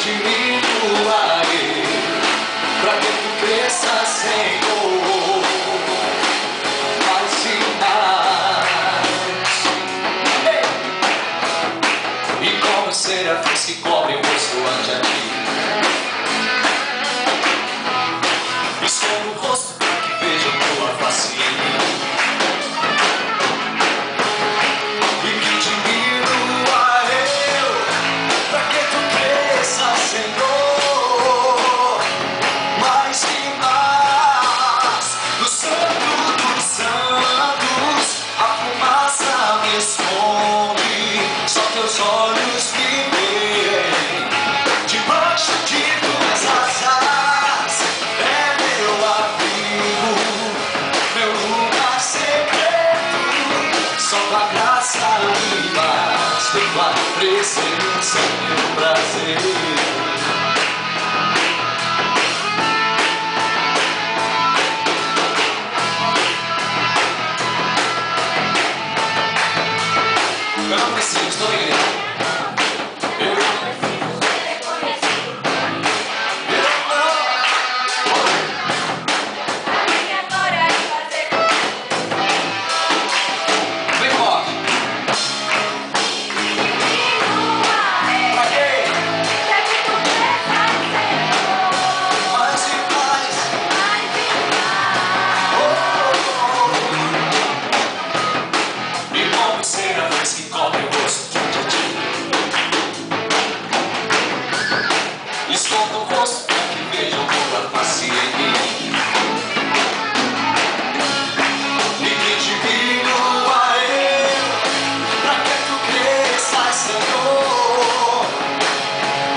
diminuarei, pra que tu cresças, Senhor, mais e mais. E como os serafins que cobrem o rosto ante a ti, escondo o rosto para que vejam tua face em mim, e que diminua eu, pra que tu cresças, Senhor, mais e mais. No Santo dos Santos a fumaça me esconde, só teus olhos me veem. Debaixo de tuas asas é meu abrigo, meu lugar secreto. Só tua graça me basta, e tua presença é meu prazer. Eu não preciso, estou na igreja. Vem forte. Pra quê? Mais e mais. E como serafins que cobrem o rosto diante de ti, escondo o rosto para que vejam tua face em mim, e que diminua eu, pra que tu cresças, Senhor,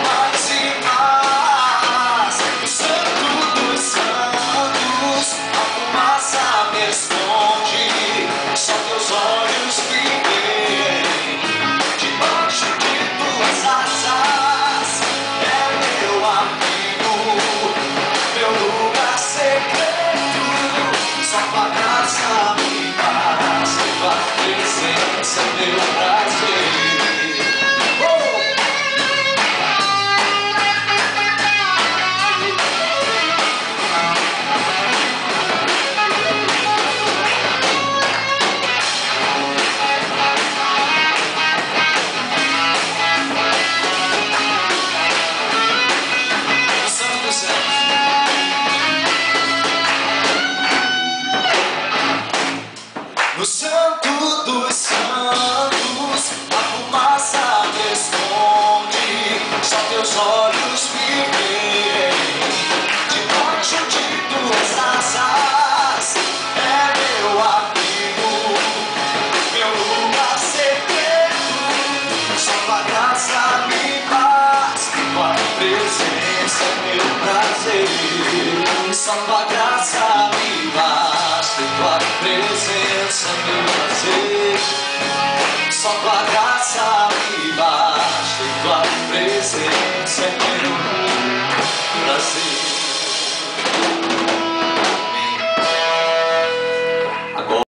mais e mais. No Santo dos Santos a fumaça me esconde, só teus olhos me veem. Debaixo de tuas asas é meu amigo, meu lugar secreto. Só tua graça me basta, tua presença é meu prazer. No Santo dos Santos, no Santo dos Santos a fumaça me esconde, só teus olhos me veem. Debaixo de tuas asas é meu abrigo, meu lugar secreto. Só tua graça me basta, tua presença é meu prazer. Só tua graça me basta, tua presença é meu prazer. Só tua graça